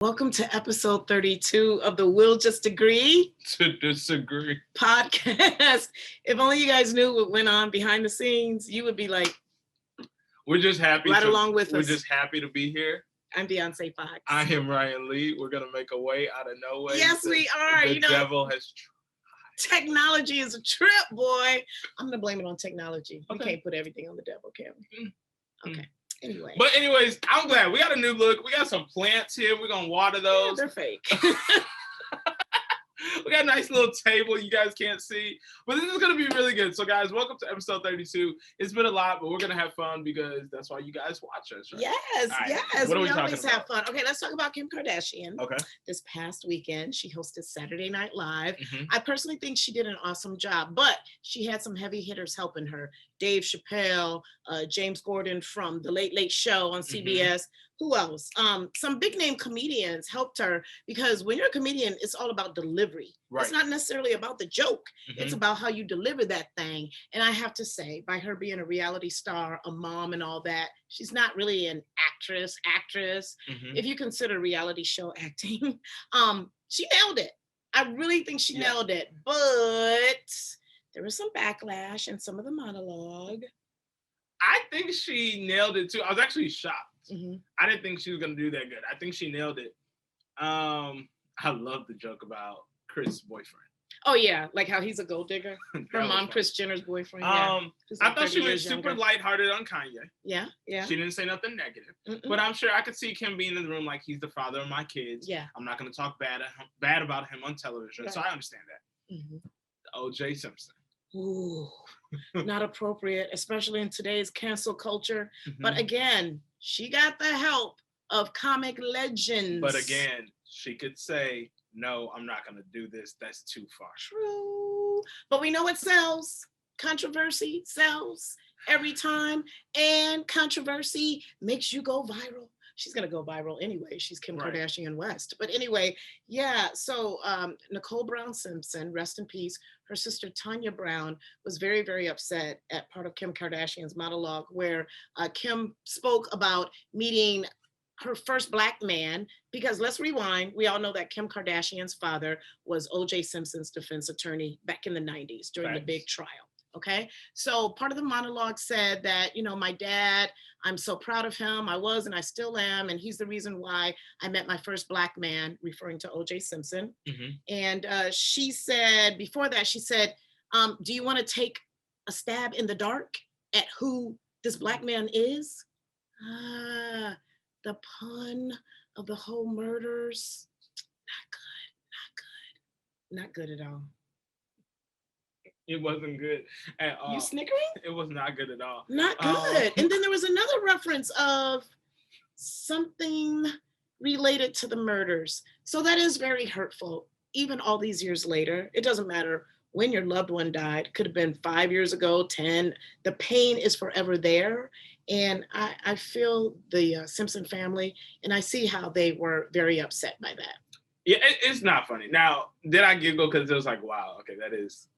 Welcome to episode 32 of the We'll Just Agree to disagree podcast. If only you guys knew what went on behind the scenes, you would be like, we're just happy along with us. We're just happy to be here. I'm Beyonce Fox. I am Ryan Lee. We're gonna make a way out of no way. Yes, we are. The devil has tried. Technology is a trip, boy. I'm gonna blame it on technology. Okay. We can't put everything on the devil, can we? Okay. Anyway. But anyways, I'm glad we got a new look. We got some plants here. We're gonna water those. Yeah, they're fake. We got a nice little table you guys can't see. But this is gonna be really good. So guys, welcome to episode 32. It's been a lot, but we're gonna have fun because that's why you guys watch us, right? Yes, right. Yes. What are we we always talking have fun. Okay, let's talk about Kim Kardashian. Okay. This past weekend, she hosted Saturday Night Live. Mm-hmm. I personally think she did an awesome job, but she had some heavy hitters helping her. Dave Chappelle, James Gordon from The Late Late Show on CBS. Mm-hmm. Who else? Some big name comedians helped her because when you're a comedian, it's all about delivery. Right. It's not necessarily about the joke. Mm-hmm. It's about how you deliver that thing. And I have to say, by her being a reality star, a mom and all that, she's not really an actress. Mm-hmm. If you consider reality show acting, she nailed it. I really think she nailed it. But there was some backlash in some of the monologue. I think she nailed it too. I was actually shocked. Mm-hmm. I didn't think she was going to do that good. I think she nailed it. I love the joke about Chris' boyfriend. Oh, yeah. Like how he's a gold digger. Her mom, Kris Jenner's boyfriend. I thought she was super lighthearted on Kanye. Yeah. She didn't say nothing negative. Mm-mm. But I'm sure I could see Kim being in the room like he's the father of my kids. Yeah. I'm not going to talk bad about him on television. Right. So I understand that. Mm-hmm. O.J. Simpson. Ooh, not appropriate, especially in today's cancel culture. Mm-hmm. But again, she got the help of comic legends. But again, she could say, no, I'm not going to do this. That's too far. True. But we know it sells. Controversy sells every time. And controversy makes you go viral. She's going to go viral anyway. She's Kim Kardashian West. But anyway, yeah. So Nicole Brown Simpson, rest in peace. Her sister Tanya Brown was very, very upset at part of Kim Kardashian's monologue where Kim spoke about meeting her first Black man, because let's rewind. We all know that Kim Kardashian's father was O.J. Simpson's defense attorney back in the 90s during the big trial. Okay. So part of the monologue said that, my dad, I'm so proud of him. I was, and I still am. And he's the reason why I met my first Black man, referring to O.J. Simpson. Mm-hmm. And she said, before that, she said, do you want to take a stab in the dark at who this Black man is? The pun of the whole murders. Not good at all. It wasn't good at all. You snickering? It was not good at all. Not good. And then there was another reference of something related to the murders. So that is very hurtful. Even all these years later, it doesn't matter when your loved one died. Could have been 5 years ago, 10. The pain is forever there. And I feel the Simpson family, and I see how they were very upset by that. Yeah, it's not funny. Now, did I giggle because it was like, wow, okay, that is...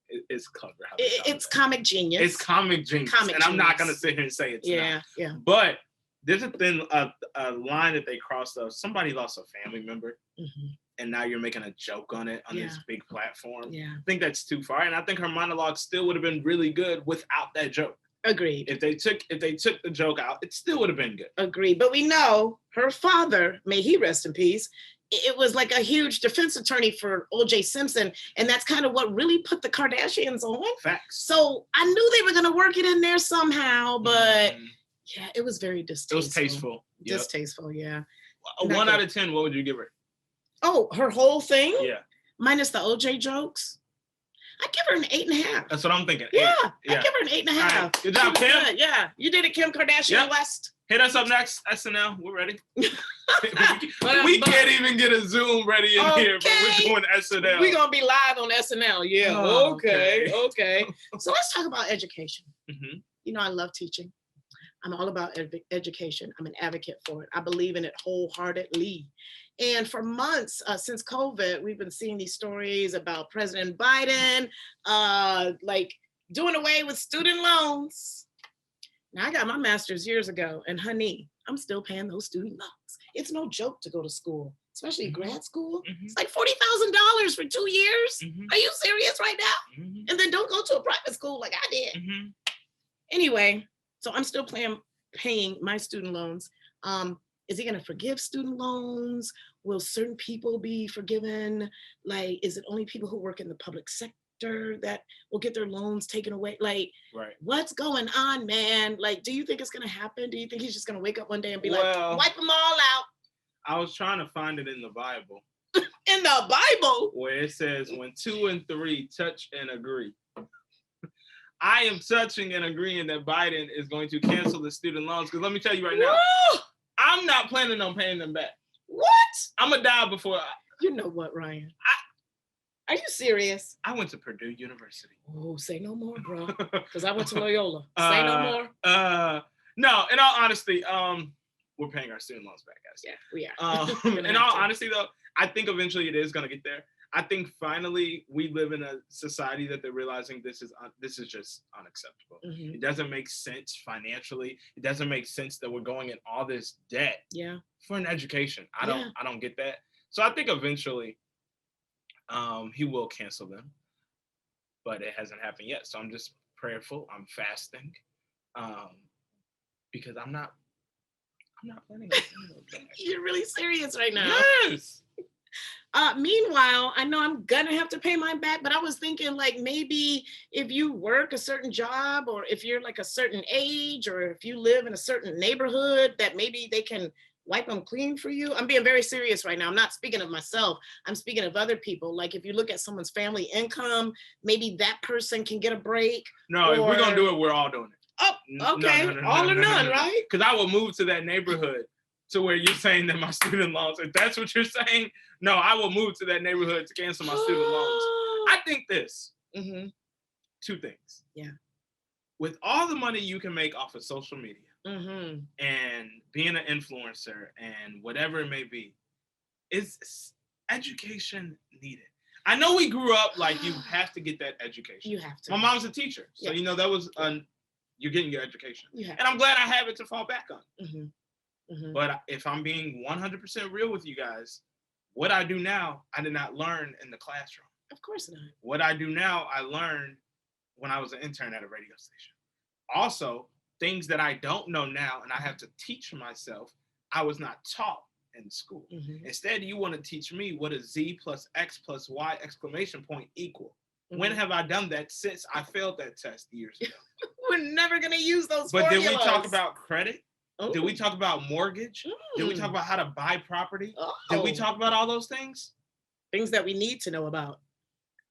It's clever. It's comic genius. It's comic genius. I'm not going to sit here and say it's not. Yeah. But there's a line that they crossed of. Somebody lost a family member, mm-hmm. and now you're making a joke on it on this big platform. Yeah. I think that's too far. And I think her monologue still would have been really good without that joke. Agreed. If they took the joke out, it still would have been good. Agreed. But we know her father, may he rest in peace, it was like a huge defense attorney for O.J. Simpson. And that's kind of what really put the Kardashians on. Facts. So I knew they were going to work it in there somehow, but yeah, it was very distasteful. It was tasteful. Yep. Distasteful, yeah. 1 out of 10, what would you give her? Oh, her whole thing? Yeah. Minus the O.J. jokes? I give her an 8.5. That's what I'm thinking. Yeah, I give her an 8.5. Right. Good job, Kim. Good. Yeah, you did it, Kim Kardashian West. Hit us up next, SNL. We're ready. we can't even get a Zoom ready in here, but we're doing SNL. We're going to be live on SNL. Yeah. Oh, okay. So let's talk about education. Mm-hmm. I love teaching. I'm all about education. I'm an advocate for it. I believe in it wholeheartedly. And for months since COVID, we've been seeing these stories about President Biden, doing away with student loans. Now, I got my master's years ago, and honey, I'm still paying those student loans. it's no joke to go to school, especially grad school. Mm-hmm. It's like $40,000 for 2 years. Mm-hmm. Are you serious right now? Mm-hmm. And then don't go to a private school like I did. Mm-hmm. Anyway, so I'm still paying my student loans. Is he going to forgive student loans? Will certain people be forgiven? Like, is it only people who work in the public sector that will get their loans taken away? Like, what's going on, man? Like, do you think it's going to happen? Do you think he's just going to wake up one day and be like, wipe them all out? I was trying to find it in the Bible. In the Bible? Where it says, when 2 and 3 touch and agree. I am touching and agreeing that Biden is going to cancel the student loans. Because let me tell you right now, I'm not planning on paying them back. What? I'm going to die before. You know what, Ryan? Are you serious? I went to Purdue University. Oh, say no more, bro. Because I went to Loyola. Say no more. No, in all honesty, we're paying our student loans back, guys. Yeah, we are. In all honesty, though, I think eventually it is going to get there. I think finally we live in a society that they're realizing this is just unacceptable. Mm-hmm. It doesn't make sense financially. It doesn't make sense that we're going in all this debt for an education. I don't get that. So I think eventually he will cancel them, but it hasn't happened yet. So I'm just prayerful. I'm fasting because I'm not planning on You're really serious right now. Yes. Meanwhile, I know I'm gonna have to pay mine back, but I was thinking like maybe if you work a certain job or if you're like a certain age or if you live in a certain neighborhood that maybe they can wipe them clean for you. I'm being very serious right now. I'm not speaking of myself. I'm speaking of other people. Like if you look at someone's family income, maybe that person can get a break. No, if we're gonna do it, we're all doing it. Oh, okay. All or none, right? Because I will move to that neighborhood to where you're saying that my student loans, if that's what you're saying, no, I will move to that neighborhood to cancel my student loans. I think this. Mm-hmm. 2 things. Yeah. With all the money you can make off of social media and being an influencer and whatever it may be, is education needed? I know we grew up like you have to get that education. You have to. My mom's a teacher. So, that was, you're getting your education. And I'm glad I have it to fall back on. Mm-hmm. Mm-hmm. But if I'm being 100% real with you guys, what I do now, I did not learn in the classroom. Of course not. What I do now, I learned when I was an intern at a radio station. Also, things that I don't know now and I have to teach myself, I was not taught in school. Mm-hmm. Instead, you want to teach me what is Z plus X plus Y exclamation point equal. Mm-hmm. When have I done that since I failed that test years ago? We're never going to use those But formulas. Did we talk about credit? Oh. Did we talk about mortgage? Did we talk about how to buy property? Did we talk about all those things? Things that we need to know about.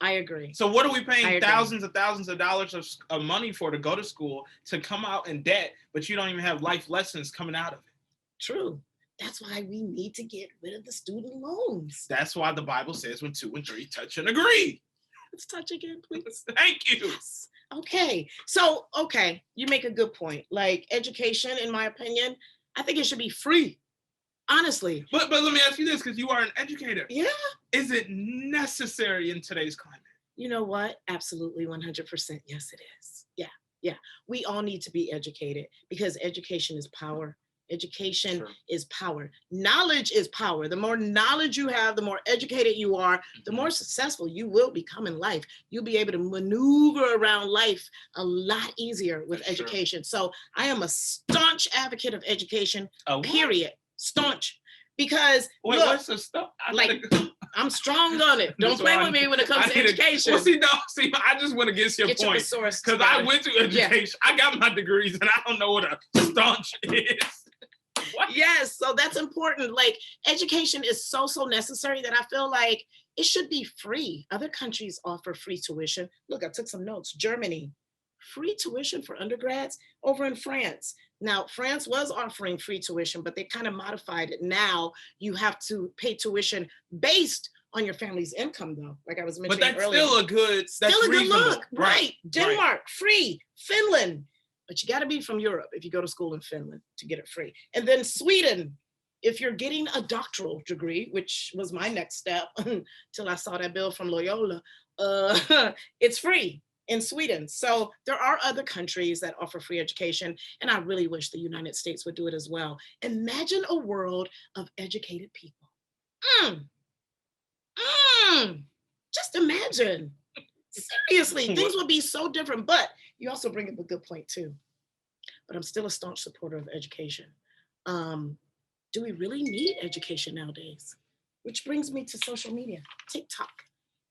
I agree. So what are we paying thousands of dollars of money for to go to school, to come out in debt, but you don't even have life lessons coming out of it? True. That's why we need to get rid of the student loans. That's why the Bible says when 2 and 3 touch and agree. Let's touch again, please. Thank you. Yes. Okay. So, you make a good point. Like education, in my opinion, I think it should be free. Honestly. But let me ask you this, because you are an educator. Yeah. Is it necessary in today's climate? You know what? Absolutely 100%. Yes, it is. Yeah. We all need to be educated because education is power. Education is power. Knowledge is power. The more knowledge you have, the more educated you are, the more successful you will become in life. You'll be able to maneuver around life a lot easier with education. So I am a staunch advocate of education, period. Staunch. Because what's the stuff? I'm strong on it. Don't play with me when it comes to education. I just want to get your point. Because I went to education. I got my degrees and I don't know what a staunch is. What? Yes, so that's important. Like education is so necessary that I feel like it should be free. Other countries offer free tuition. Look, I took some notes. Germany, free tuition for undergrads. Over in France. Now, France was offering free tuition, but they kind of modified it. Now you have to pay tuition based on your family's income, though. Like I was mentioning earlier. But that's still a good look. Right. Denmark, free. Finland. But you got to be from Europe if you go to school in Finland to get it free. And then Sweden, if you're getting a doctoral degree, which was my next step until I saw that bill from Loyola, it's free. in Sweden. So there are other countries that offer free education, and I really wish the United States would do it as well. Imagine a world of educated people. Mm, mm, just imagine. Seriously, things would be so different. But you also bring up a good point too. But I'm still a staunch supporter of education. Do we really need education nowadays? Which brings me to social media, TikTok.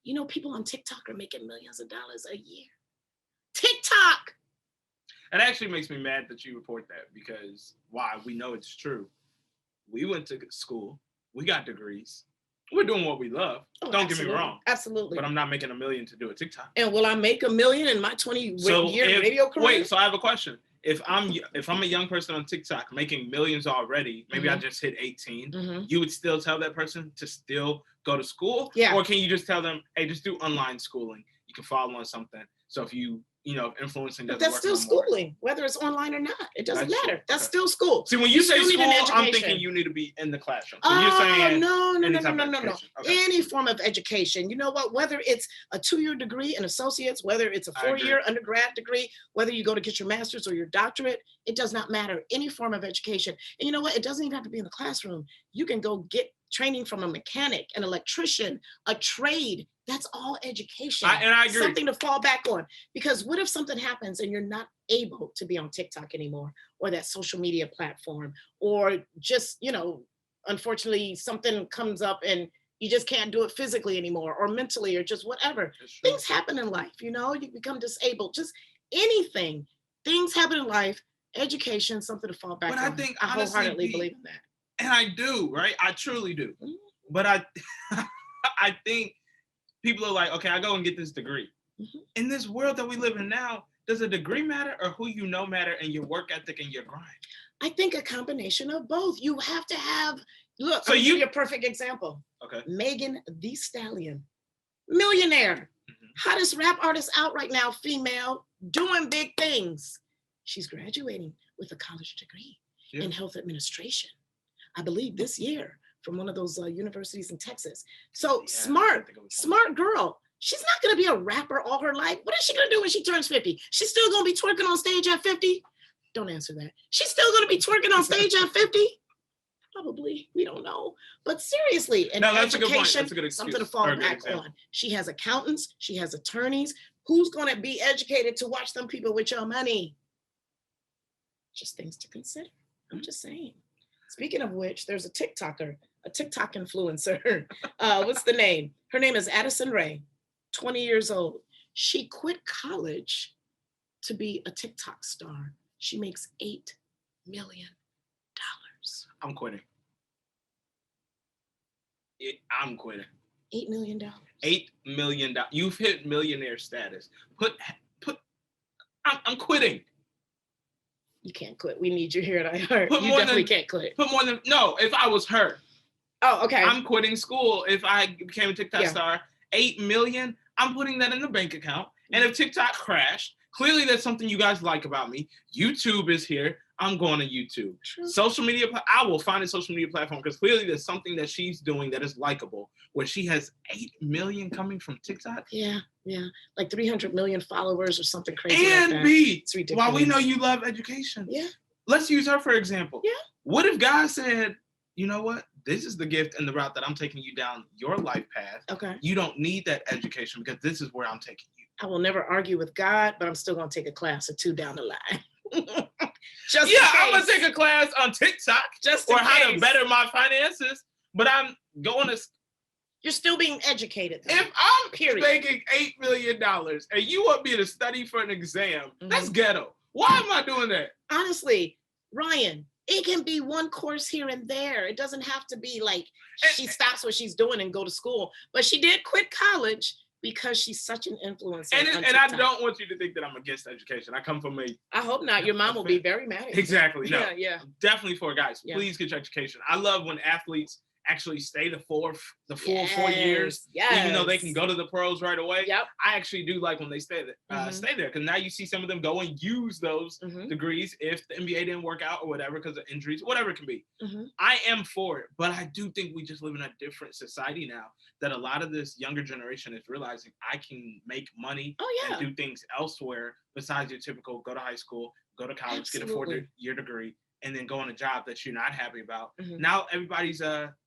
You know, people on TikTok are making millions of dollars a year. TikTok. It actually makes me mad that you report that, because why? We know it's true. We went to school. We got degrees. We're doing what we love. Oh, Don't get me wrong. Absolutely. But I'm not making $1 million to do a TikTok. And will I make $1 million in my 20-year radio career? Wait, so I have a question. If I'm a young person on TikTok making millions already, maybe I just hit 18, you would still tell that person to still go to school? Yeah. Or can you just tell them, hey, just do online schooling. You can follow on something. So if influencing doesn't work. That's still schooling, whether it's online or not. It doesn't matter. That's still school. See, when you say school, I'm thinking you need to be in the classroom. So you're saying no. Okay. Any form of education. You know what? Whether it's a 2-year degree in associates, whether it's a 4-year undergrad degree, whether you go to get your master's or your doctorate, it does not matter. Any form of education. And you know what? It doesn't even have to be in the classroom. You can go get training from a mechanic, an electrician, a trade. That's all education. And I agree. Something to fall back on. Because what if something happens and you're not able to be on TikTok anymore, or that social media platform, or just, unfortunately something comes up and you just can't do it physically anymore, or mentally, or just whatever. Things happen in life, you become disabled, just anything. Things happen in life. Education, something to fall back on. I think I wholeheartedly believe in that. And I do, right? I truly do. Mm-hmm. But I think people are like, okay, I go and get this degree. Mm-hmm. In this world that we live in now, does a degree matter, or who you know matter, and your work ethic and your grind? I think a combination of both. You have to have, look, so you're a perfect example. Okay. Megan Thee Stallion, millionaire, hottest rap artist out right now, female, doing big things. She's graduating with a college degree in health administration, I believe this year, from one of those universities in Texas. So smart girl. She's not going to be a rapper all her life. What is she going to do when she turns 50? She's still going to be twerking on stage at 50? Don't answer that. She's still going to be twerking on stage at 50? Probably. We don't know. But seriously, in education, something to fall back on. She has accountants. She has attorneys. Who's going to be educated to watch them people with your money? Just things to consider. I'm just saying. Speaking of which, there's a TikTok influencer. What's the name? Her name is Addison Rae, 20 years old. She quit college to be a TikTok star. She makes $8 million. I'm quitting. I'm quitting. $8 million. $8 million. You've hit millionaire status. I'm quitting. You can't quit. We need you here at iHeart. You definitely can't quit. If I was her. Oh, okay. I'm quitting school if I became a TikTok star. $8 million, I'm putting that in the bank account. And if TikTok crashed, clearly that's something you guys like about me. YouTube is here. I'm going to YouTube. True. Social media, I will find a social media platform, because clearly there's something that she's doing that is likable, where she has 8 million coming from TikTok. Yeah. Like 300 million followers or something crazy and like that. B, it's ridiculous. while we know you love education. Yeah. Let's use her for example. Yeah. What if God said, you know what? This is the gift and the route that I'm taking you down your life path. Okay. You don't need that education, because this is where I'm taking you. I will never argue with God, but I'm still going to take a class or two down the line. I'm going to take a class on TikTok or how to better my finances, but I'm going to... You're still being educated, though. If I'm making $8 million and you want me to study for an exam, that's ghetto. Why am I doing that? Honestly, Ryan, it can be one course here and there. It doesn't have to be like she stops what she's doing and go to school. But she did quit college because she's such an influencer. And I don't want you to think that I'm against education. I come from I hope not. Your mom will be very mad at you. Exactly. No. Yeah. Definitely for guys. Yeah. Please get your education. I love when athletes actually stay the full 4 years, even though they can go to the pros right away. Yep. I actually do like when they stay there, because now you see some of them go and use those degrees if the NBA didn't work out or whatever because of injuries, whatever it can be. I am for it, but I do think we just live in a different society now that a lot of this younger generation is realizing I can make money and do things elsewhere besides your typical go to high school, go to college, get a 4-year degree, and then go on a job that you're not happy about. Now everybody's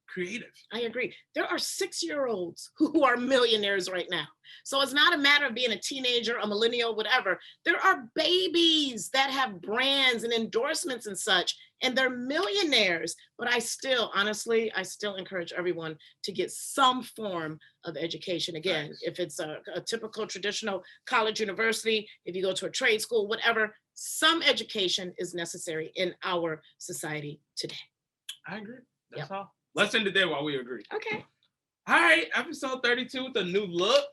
creative. I agree. There are 6-year-olds who are millionaires right now. So it's not a matter of being a teenager, a millennial, whatever. There are babies that have brands and endorsements and such, and they're millionaires. But honestly, I still encourage everyone to get some form of education. Again, if it's a typical traditional college, university, if you go to a trade school, whatever, some education is necessary in our society today. I agree. That's all. Let's end it there while we agree. Okay. All right, episode 32 with a new look.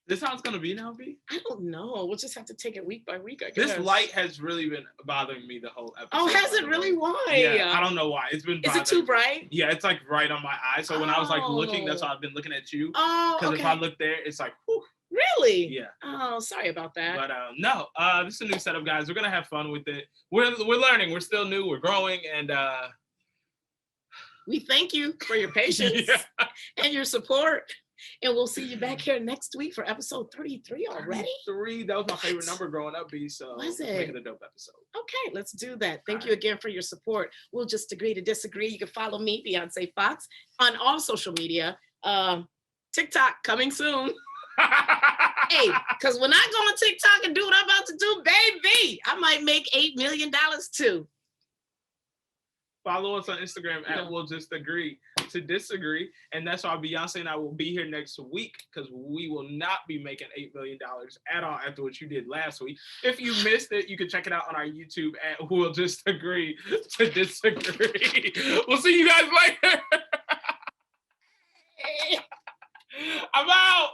This how it's gonna be now, B? I don't know. We'll just have to take it week by week, I guess. This light has really been bothering me the whole episode. Oh, has it really? Why? Yeah, I don't know why. It's been bothering Is it too bright? Yeah, it's like right on my eye. So when I was like looking, that's why I've been looking at you. Oh, because if I look there, it's like, whew. Really? Yeah. Oh, sorry about that. But no, this is a new setup, guys. We're gonna have fun with it. We're learning. We're still new. We're growing, and we thank you for your patience and your support. And we'll see you back here next week for episode 33 already. 33. That was my favorite number growing up, B. So was it? Make it a dope episode. Okay, let's do that. Thank you again for your support. We'll just agree to disagree. You can follow me, Beyonce Fox, on all social media. TikTok coming soon. Hey, because when I go on TikTok and do what I'm about to do, baby, I might make $8 million too. Follow us on Instagram at We'll Just Agree to Disagree. And that's why Beyonce and I will be here next week, because we will not be making $8 million at all after what you did last week. If you missed it, you can check it out on our YouTube at We'll Just Agree to Disagree. We'll see you guys later. I'm out.